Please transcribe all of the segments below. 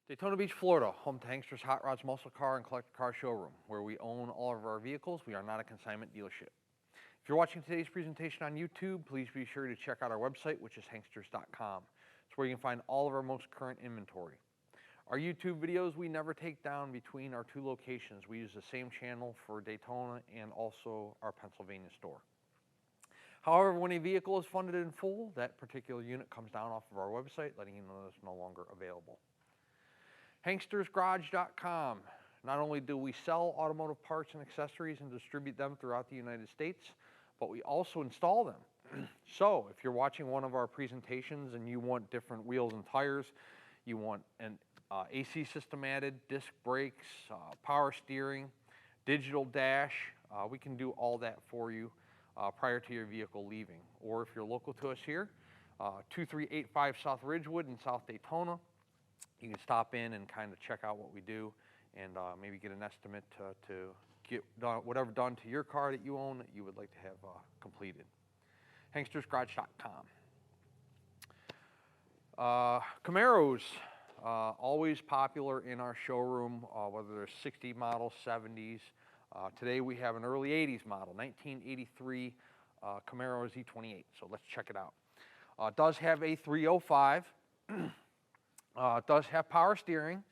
Daytona Beach, Florida, home to Hankster's Hot Rods Muscle Car and Collector Car Showroom, where we own all of our vehicles. We are not a consignment dealership. If you're watching today's presentation on YouTube, please be sure to check out our website, which is hanksters.com. It's where you can find all of our most current inventory. Our YouTube videos we never take down between our two locations. We use the same channel for Daytona and also our Pennsylvania store. However, when a vehicle is funded in full, that particular unit comes down off of our website, letting you know it's no longer available. HankstersGarage.com. Not only do we sell automotive parts and accessories and distribute them throughout the United States, but we also install them. So if you're watching one of our presentations and you want different wheels and tires, you want an AC system added, disc brakes, power steering, digital dash, we can do all that for you prior to your vehicle leaving. Or if you're local to us here, 2385 South Ridgewood in South Daytona, you can stop in and kind of check out what we do and maybe get an estimate to get whatever done to your car that you own that you would like to have completed. HankstersGarage.com. Camaros, always popular in our showroom, whether they're 60 models, 70s. Today we have an early 80s model, 1983 Camaro Z28, so let's check it out. It does have a 305. It does have power steering,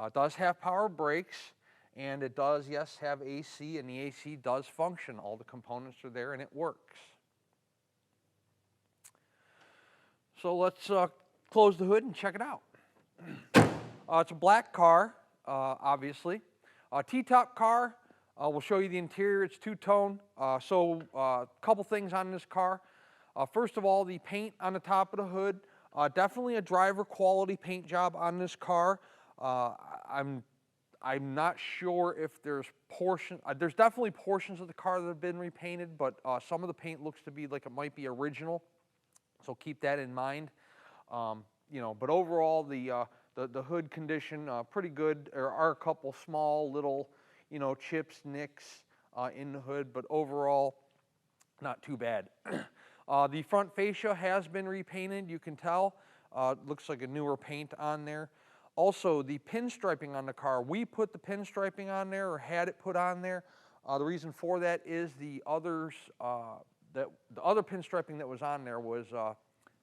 it does have power brakes, and it does, yes, have AC, and the AC does function. All the components are there and it works. So let's close the hood and check it out. It's a black car, obviously. T-top car, we'll show you the interior. It's two-tone. So a couple things on this car. First of all, the paint on the top of the hood. Definitely a driver quality paint job on this car. I'm not sure if there's there's definitely portions of the car that have been repainted, but some of the paint looks to be like it might be original, so keep that in mind. You know, but overall the hood condition pretty good. There are a couple small little, you know, chips, nicks in the hood, but overall not too bad. The front fascia has been repainted, you can tell. Looks like a newer paint on there. Also, the pinstriping on the car, we put the pinstriping on there or had it put on there. The reason for that is the other pinstriping that was on there was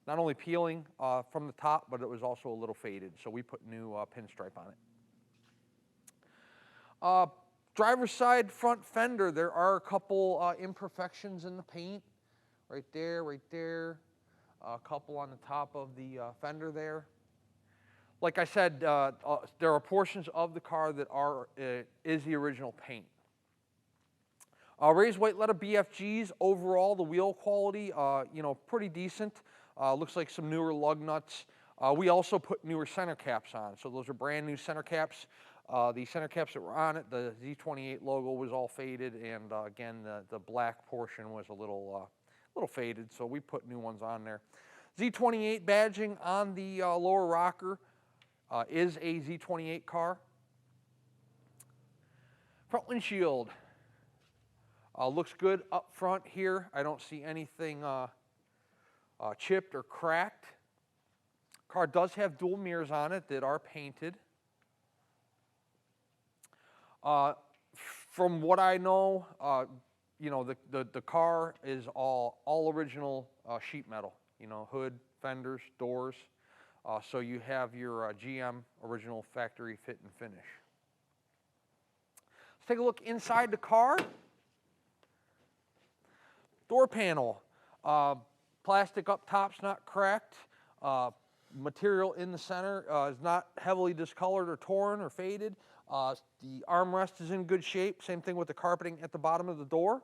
not only peeling from the top, but it was also a little faded. So we put new pinstripe on it. Driver's side front fender, there are a couple imperfections in the paint. Right there, a couple on the top of the fender there. Like I said, there are portions of the car that is the original paint. Raised white letter BFGs. Overall, the wheel quality, you know, pretty decent. Looks like some newer lug nuts. We also put newer center caps on, so those are brand new center caps. The center caps that were on it, the Z28 logo was all faded, and again, the black portion was a little faded, so we put new ones on there. Z28 badging on the lower rocker is a Z28 car. Front windshield looks good up front here. I don't see anything chipped or cracked. Car does have dual mirrors on it that are painted. From what I know, you know, the car is all original sheet metal, you know, hood, fenders, doors. So you have your GM original factory fit and finish. Let's take a look inside the car. Door panel, plastic up top's not cracked. Material in the center is not heavily discolored or torn or faded. The armrest is in good shape. Same thing with the carpeting at the bottom of the door.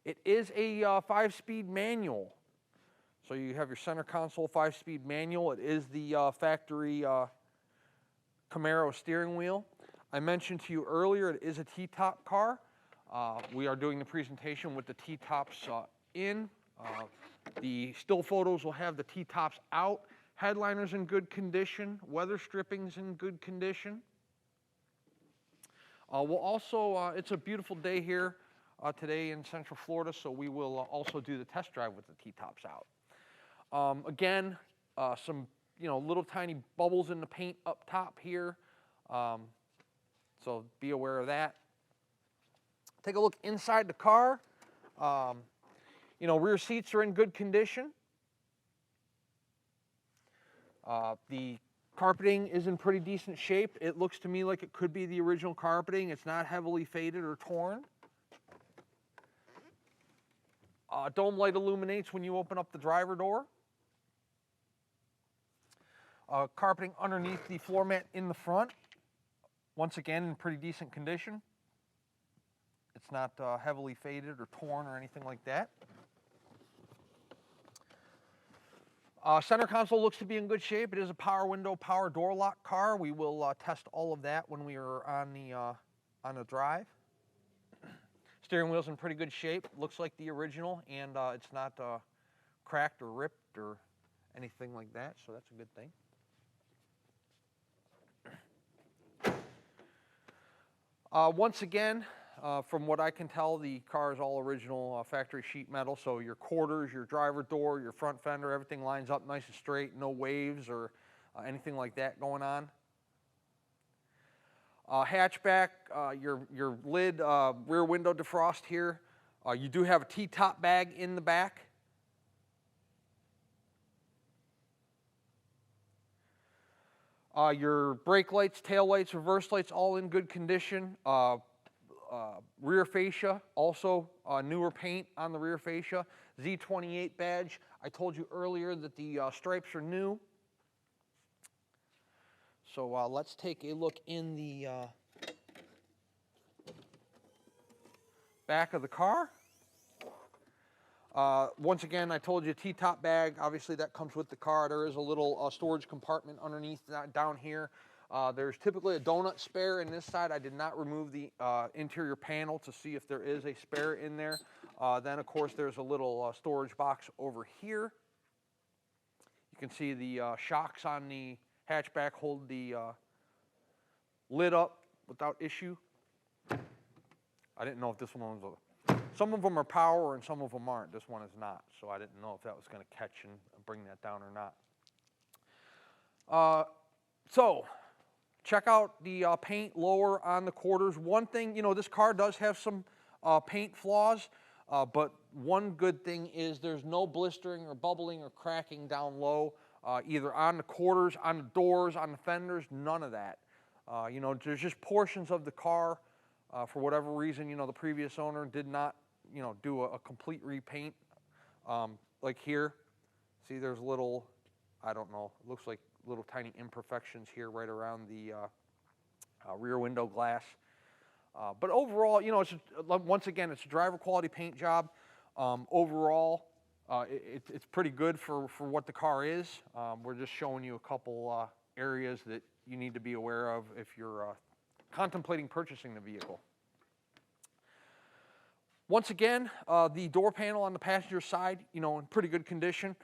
It is a 5-speed manual. So you have your center console 5-speed manual. It is the factory Camaro steering wheel. I mentioned to you earlier it is a T-top car. We are doing the presentation with the T-tops in. The still photos will have the T-tops out. Headliner's in good condition. Weather stripping's in good condition. We'll also, it's a beautiful day here today in Central Florida, so we will also do the test drive with the T-tops out. Again, some little tiny bubbles in the paint up top here, so be aware of that. Take a look inside the car. Rear seats are in good condition. The carpeting is in pretty decent shape. It looks to me like it could be the original carpeting. It's not heavily faded or torn. Dome light illuminates when you open up the driver door. Carpeting underneath the floor mat in the front. Once again, in pretty decent condition. It's not heavily faded or torn or anything like that. Center console looks to be in good shape. It is a power window, power door lock car. We will test all of that when we are on the drive. Steering wheel's in pretty good shape. Looks like the original, and it's not cracked or ripped or anything like that, so that's a good thing. Once again, from what I can tell, the car is all original factory sheet metal, so your quarters, your driver door, your front fender, everything lines up nice and straight, no waves or anything like that going on. Hatchback, your lid, rear window defrost here. You do have a T-top bag in the back. Your brake lights, tail lights, reverse lights, all in good condition. Rear fascia, also newer paint on the rear fascia. Z28 badge. I told you earlier that the stripes are new. So let's take a look in the back of the car. Once again, I told you T-top bag. Obviously, that comes with the car. There is a little storage compartment underneath down here. There's typically a donut spare in this side. I did not remove the interior panel to see if there is a spare in there. Then, of course, there's a little storage box over here. You can see the shocks on the hatchback hold the lid up without issue. I didn't know if this one was some of them are power and some of them aren't. This one is not, so I didn't know if that was going to catch and bring that down or not. So check out the paint lower on the quarters. One thing, this car does have some paint flaws, but one good thing is there's no blistering or bubbling or cracking down low, either on the quarters, on the doors, on the fenders, none of that. There's just portions of the car, for whatever reason, the previous owner did not, do a complete repaint. Like here, see there's little, I don't know, it looks like little tiny imperfections here right around the rear window glass. But overall, once again, it's a driver quality paint job. Overall, it's pretty good for what the car is. We're just showing you a couple areas that you need to be aware of if you're contemplating purchasing the vehicle. Once again, the door panel on the passenger side, in pretty good condition.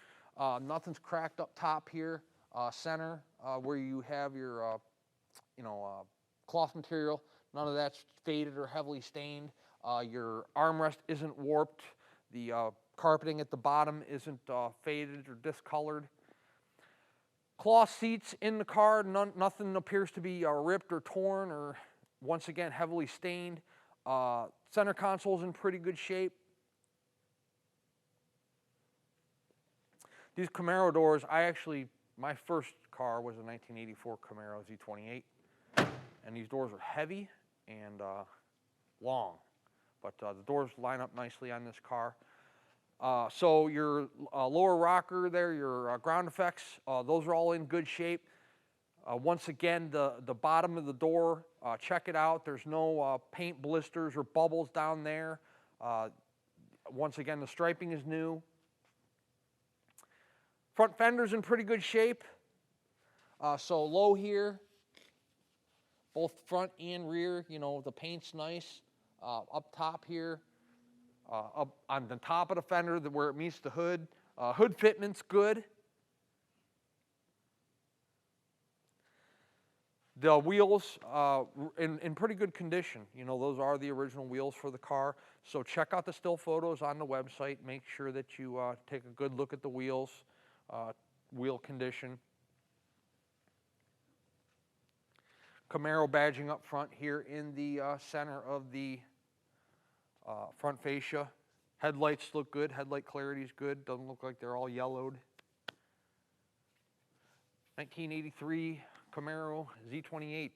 Nothing's cracked up top here. Center, where you have your, cloth material, none of that's faded or heavily stained. Your armrest isn't warped. The carpeting at the bottom isn't faded or discolored. Cloth seats in the car, nothing appears to be ripped or torn or, once again, heavily stained. Center console's in pretty good shape. These Camaro doors, my first car was a 1984 Camaro Z28, and these doors are heavy and long, but the doors line up nicely on this car. So your lower rocker there, your ground effects, those are all in good shape. Once again, the bottom of the door, check it out. There's no paint blisters or bubbles down there. Once again, the striping is new. Front fender's in pretty good shape. So low here, both front and rear, you know, the paint's nice. Up top here, up on the top of the fender where it meets the hood, hood fitment's good. The wheels in pretty good condition. You know, those are the original wheels for the car. So check out the still photos on the website. Make sure that you take a good look at the wheels, wheel condition. Camaro badging up front here in the center of the front fascia. Headlights look good. Headlight clarity is good. Doesn't look like they're all yellowed. 1983 Camaro Z28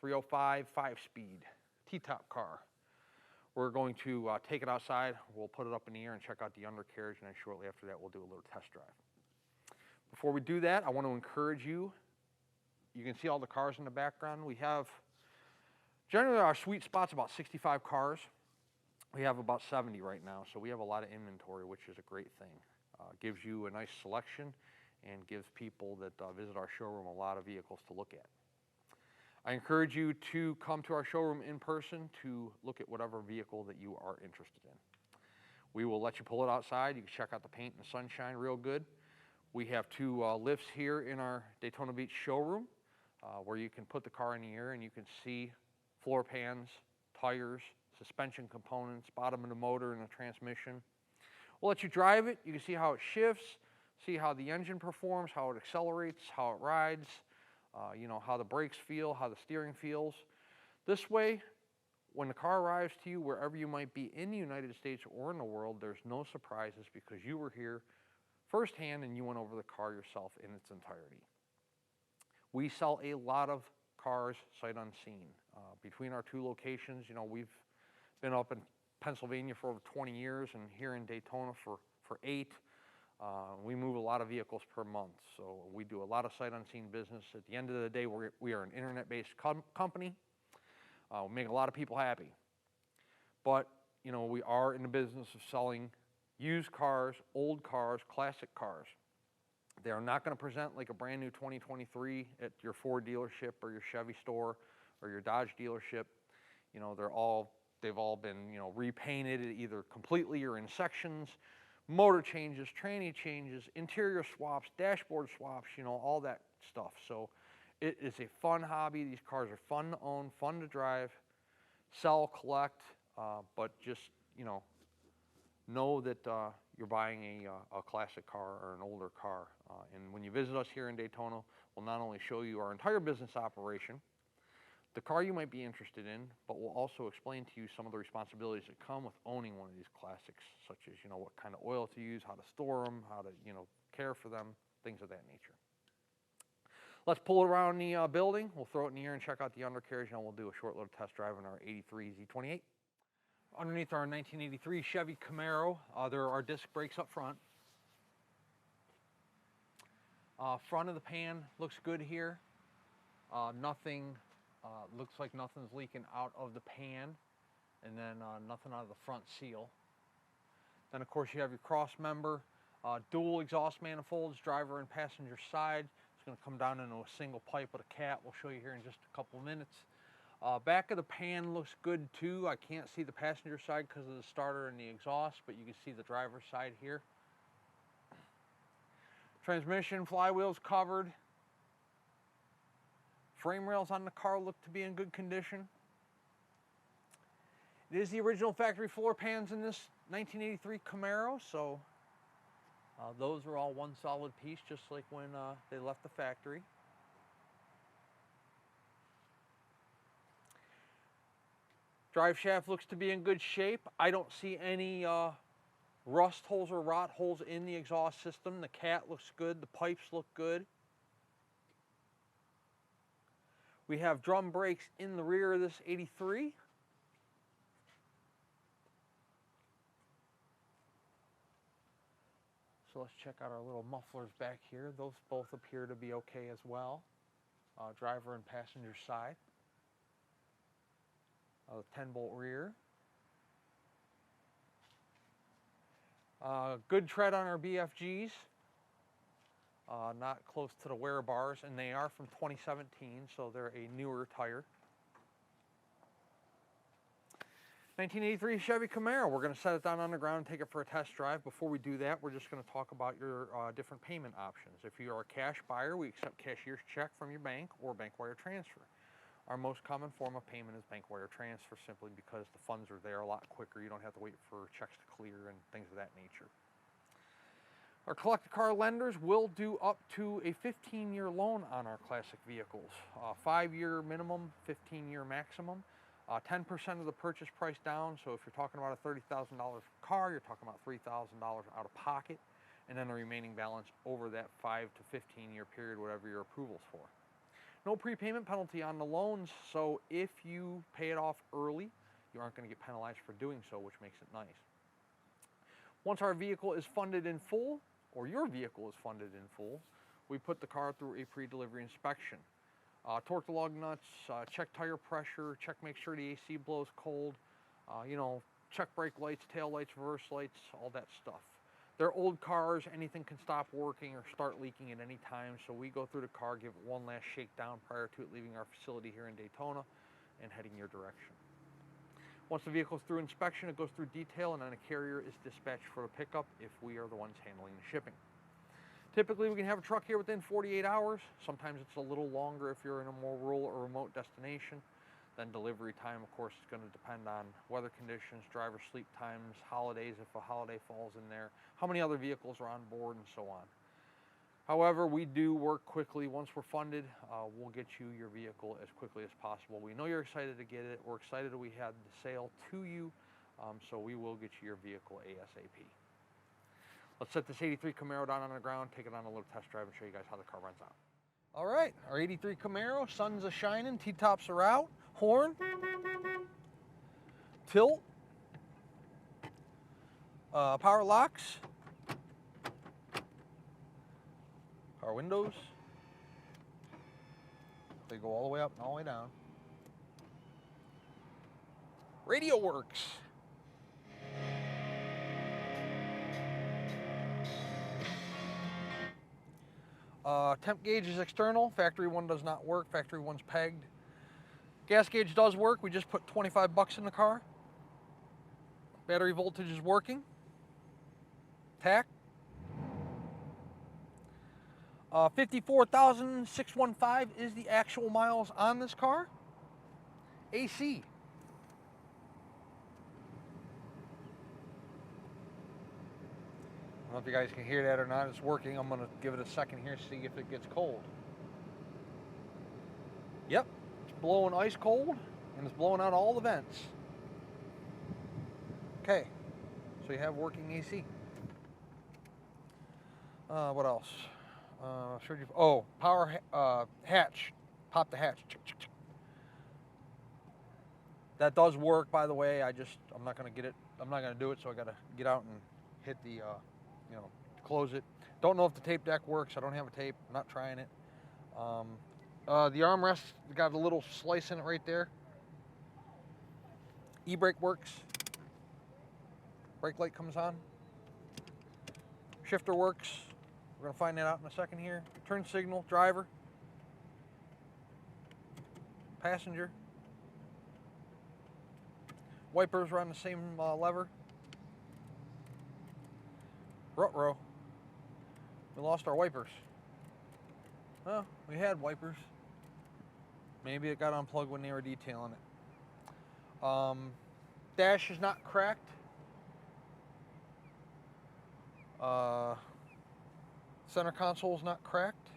305 5-speed T-top car. We're going to take it outside. We'll put it up in the air and check out the undercarriage, and then shortly after that we'll do a little test drive. Before we do that, I want to encourage you. You can see all the cars in the background. We have, generally our sweet spot's about 65 cars. We have about 70 right now, so we have a lot of inventory, which is a great thing. Gives you a nice selection and gives people that visit our showroom a lot of vehicles to look at. I encourage you to come to our showroom in person to look at whatever vehicle that you are interested in. We will let you pull it outside. You can check out the paint and the sunshine real good. We have two lifts here in our Daytona Beach showroom where you can put the car in the air and you can see floor pans, tires, suspension components, bottom of the motor and the transmission. We'll let you drive it. You can see how it shifts, see how the engine performs, how it accelerates, how it rides, you know, how the brakes feel, how the steering feels. This way, when the car arrives to you, wherever you might be in the United States or in the world, there's no surprises because you were here firsthand and you went over the car yourself in its entirety. We sell a lot of cars sight unseen. Between our two locations, you know, we've been up in Pennsylvania for over 20 years and here in Daytona for 8. We move a lot of vehicles per month, so we do a lot of sight unseen business. At the end of the day, we are an internet-based company. We make a lot of people happy. But, you know, we are in the business of selling used cars, old cars, classic cars. They are not going to present like a brand new 2023 at your Ford dealership or your Chevy store or your Dodge dealership. You know, they've all been, you know, repainted either completely or in sections, motor changes, tranny changes, interior swaps, dashboard swaps, you know, all that stuff. So it is a fun hobby. These cars are fun to own, fun to drive, sell, collect, but just, you know that you're buying a classic car or an older car. And when you visit us here in Daytona, we'll not only show you our entire business operation, the car you might be interested in, but we'll also explain to you some of the responsibilities that come with owning one of these classics, such as, you know, what kind of oil to use, how to store them, how to, you know, care for them, things of that nature. Let's pull it around the building. We'll throw it in the air and check out the undercarriage, and we'll do a short little test drive on our 83 Z28. Underneath our 1983 Chevy Camaro, there are disc brakes up front. Front of the pan looks good here. Looks like nothing's leaking out of the pan, and then nothing out of the front seal. Then of course you have your cross member, dual exhaust manifolds, driver and passenger side. It's going to come down into a single pipe with a cat. We'll show you here in just a couple of minutes. Back of the pan looks good too. I can't see the passenger side because of the starter and the exhaust, but you can see the driver's side here. Transmission, flywheel's covered. Frame rails on the car look to be in good condition. It is the original factory floor pans in this 1983 Camaro, so those are all one solid piece, just like when they left the factory. Drive shaft looks to be in good shape. I don't see any rust holes or rot holes in the exhaust system. The cat looks good. The pipes look good. We have drum brakes in the rear of this 83. So let's check out our little mufflers back here. Those both appear to be okay as well. Driver and passenger side. 10-bolt rear. Good tread on our BFGs. not close to the wear bars, and they are from 2017, so they're a newer tire. 1983 Chevy Camaro. We're going to set it down on the ground and take it for a test drive. Before we do that, we're just going to talk about your different payment options. If you are a cash buyer, we accept cashier's check from your bank or bank wire transfer. Our most common form of payment is bank wire transfer, simply because the funds are there a lot quicker. You don't have to wait for checks to clear and things of that nature. Our collector car lenders will do up to a 15-year loan on our classic vehicles. 5-year minimum, 15-year maximum. 10% of the purchase price down, so if you're talking about a $30,000 car, you're talking about $3,000 out of pocket, and then the remaining balance over that 5 to 15-year period, whatever your approval's for. No prepayment penalty on the loans, so if you pay it off early, you aren't going to get penalized for doing so, which makes it nice. Once our vehicle is funded in full, or your vehicle is funded in full, we put the car through a pre-delivery inspection. Torque the lug nuts, check tire pressure, check make sure the AC blows cold, check brake lights, tail lights, reverse lights, all that stuff. They're old cars, anything can stop working or start leaking at any time, so we go through the car, give it one last shakedown prior to it leaving our facility here in Daytona and heading your direction. Once the vehicle is through inspection, it goes through detail, and then a carrier is dispatched for a pickup if we are the ones handling the shipping. Typically, we can have a truck here within 48 hours. Sometimes it's a little longer if you're in a more rural or remote destination. Then delivery time, of course, is going to depend on weather conditions, driver sleep times, holidays, if a holiday falls in there, how many other vehicles are on board, and so on. However, we do work quickly. Once we're funded, we'll get you your vehicle as quickly as possible. We know you're excited to get it. We're excited that we had the sale to you, so we will get you your vehicle ASAP. Let's set this 83 Camaro down on the ground, take it on a little test drive, and show you guys how the car runs out. All right, our 83 Camaro, sun's a-shining, T-tops are out, horn, tilt, power locks, power windows. They go all the way up and all the way down. Radio works. Temp gauge is external. Factory one does not work. Factory one's pegged. Gas gauge does work. We just put 25 bucks in the car. Battery voltage is working. Tack. 54,615 is the actual miles on this car. AC. I don't know if you guys can hear that or not. It's working. I'm going to give it a second here, see if it gets cold. Yep, it's blowing ice cold, and it's blowing out all the vents. Okay, so you have working AC. What else? Power hatch. Pop the hatch. That does work, by the way. I'm not going to get it. I'm not going to do it, so I got to get out and hit the close it. Don't know if the tape deck works. I don't have a tape. I'm not trying it. The armrest got a little slice in it right there. E-brake works. Brake light comes on. Shifter works. We're going to find that out in a second here. Turn signal, driver, passenger. Wipers are on the same lever. Ruh-roh. We lost our wipers. Well, we had wipers. Maybe it got unplugged when they were detailing it. Dash is not cracked. Center console is not cracked.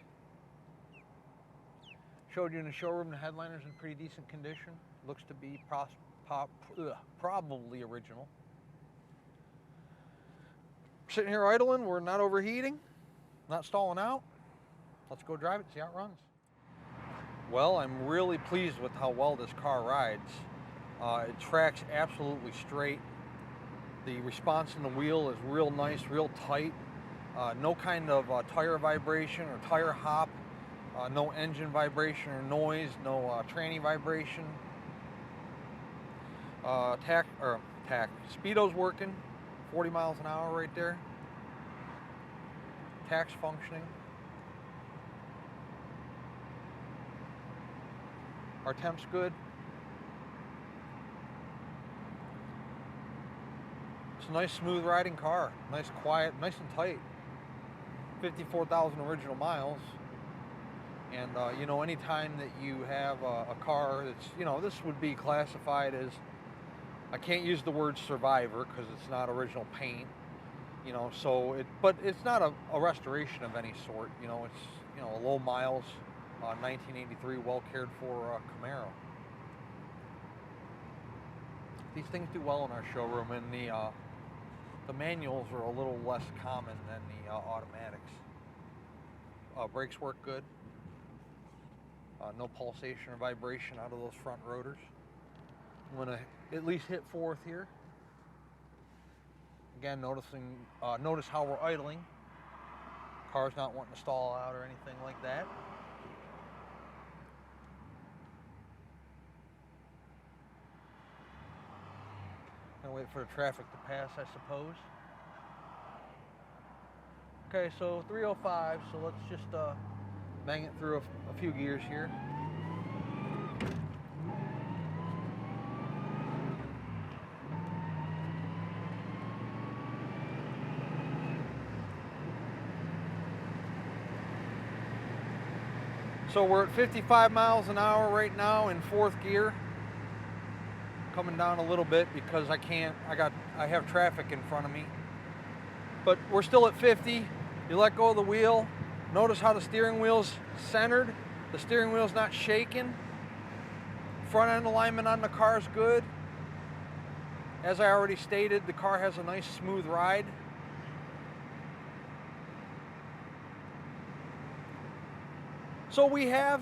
Showed you in the showroom the headliner's in pretty decent condition. Looks to be probably original. We're sitting here idling. We're not overheating, not stalling out. Let's go drive it, see how it runs. Well, I'm really pleased with how well this car rides. It tracks absolutely straight. The response in the wheel is real nice, real tight. No kind of tire vibration or tire hop. No engine vibration or noise. No tranny vibration. Speedo's working. 40 miles an hour right there. Tack's functioning. Our temp's good. It's a nice smooth riding car. Nice quiet, nice and tight. 54,000 original miles. And you know, anytime that you have a car that's, you know, this would be classified as, I can't use the word survivor because it's not original paint, you know, so but it's not a restoration of any sort, you know, it's, you know, a low miles, 1983 well cared for Camaro. These things do well in our showroom, and the manuals are a little less common than the automatics. Brakes work good. No pulsation or vibration out of those front rotors. I'm going to at least hit fourth here. Again, notice how we're idling. Car's not wanting to stall out or anything like that. Gonna wait for the traffic to pass, I suppose. Okay, so 305, so let's just bang it through a few gears here. So we're at 55 miles an hour right now in fourth gear. Coming down a little bit because I have traffic in front of me. But we're still at 50. You let go of the wheel. Notice how the steering wheel's centered. The steering wheel's not shaking. Front end alignment on the car is good. As I already stated, the car has a nice smooth ride. So we have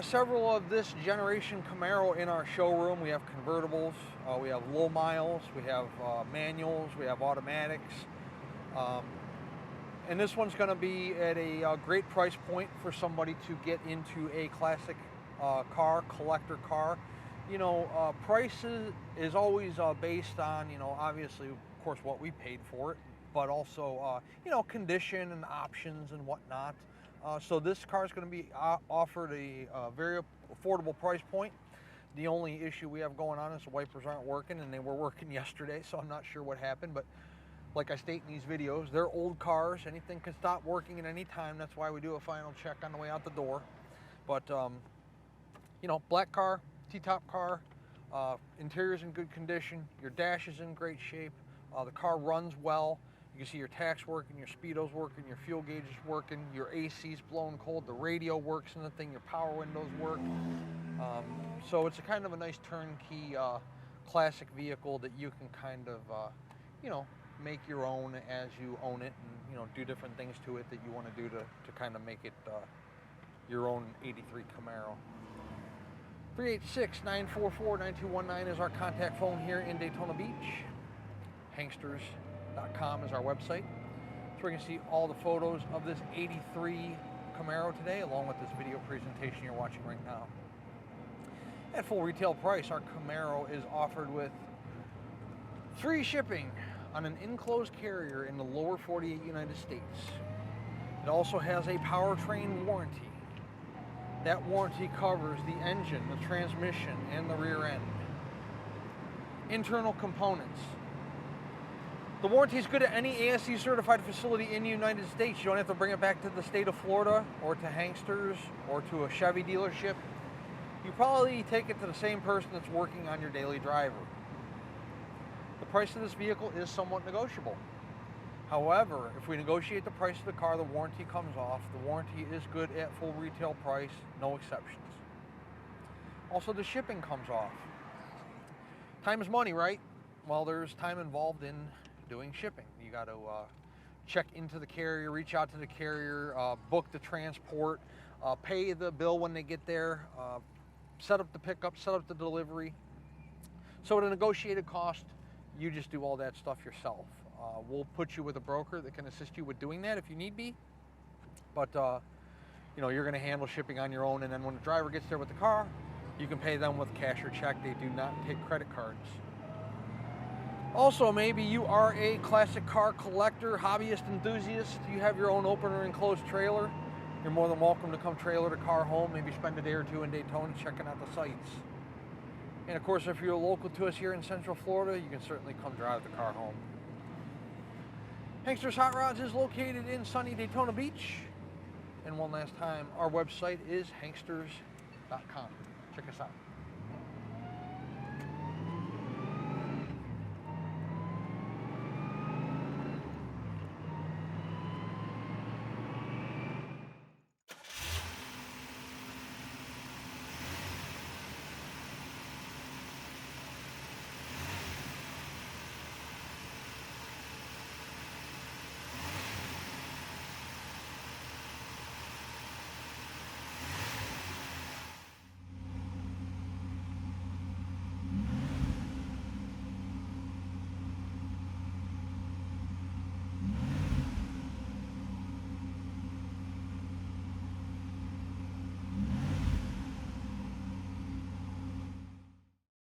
several of this generation Camaro in our showroom. We have convertibles, we have low miles, we have manuals, we have automatics. And this one's going to be at a great price point for somebody to get into a classic car, collector car. You know, price is always based on, you know, obviously, of course, what we paid for it, but also, you know, condition and options and whatnot. So this car is going to be offered a very affordable price point. The only issue we have going on is the wipers aren't working, and they were working yesterday, so I'm not sure what happened. But like I state in these videos, they're old cars. Anything can stop working at any time. That's why we do a final check on the way out the door. But, you know, black car, T-top car, interior's in good condition. Your dash is in great shape. The car runs well. You can see your tax working, your speedo's working, your fuel gauge is working, your AC's blowing cold, the radio works in the thing, your power windows work. So it's a kind of a nice turnkey classic vehicle that you can kind of, you know, make your own as you own it, and, you know, do different things to it that you want to do to kind of make it your own 83 Camaro. 386-944-9219 is our contact phone here in Daytona Beach. Hanksters.com is our website. So we're going to see all the photos of this 83 Camaro today, along with this video presentation you're watching right now. At full retail price, our Camaro is offered with free shipping on an enclosed carrier in the lower 48 United States. It also has a powertrain warranty. That warranty covers the engine, the transmission, and the rear end. Internal components. The warranty is good at any ASE certified facility in the United States. You don't have to bring it back to the state of Florida or to Hanksters or to a Chevy dealership. You probably take it to the same person that's working on your daily driver. The price of this vehicle is somewhat negotiable. However, if we negotiate the price of the car, the warranty comes off. The warranty is good at full retail price, no exceptions. Also, the shipping comes off. Time is money, right? Well, there's time involved in doing shipping. You got to check into the carrier, reach out to the carrier, book the transport, pay the bill when they get there, set up the pickup, set up the delivery. So at a negotiated cost, you just do all that stuff yourself. We'll put you with a broker that can assist you with doing that if you need be. But, you know, you're going to handle shipping on your own, and then when the driver gets there with the car, you can pay them with cash or check. They do not take credit cards. Also, maybe you are a classic car collector, hobbyist, enthusiast. You have your own open or enclosed trailer, you're more than welcome to come trailer the car home, maybe spend a day or two in Daytona checking out the sights. And of course, if you're local to us here in Central Florida, you can certainly come drive the car home. Hankster's Hot Rods is located in sunny Daytona Beach. And one last time, our website is hanksters.com. Check us out.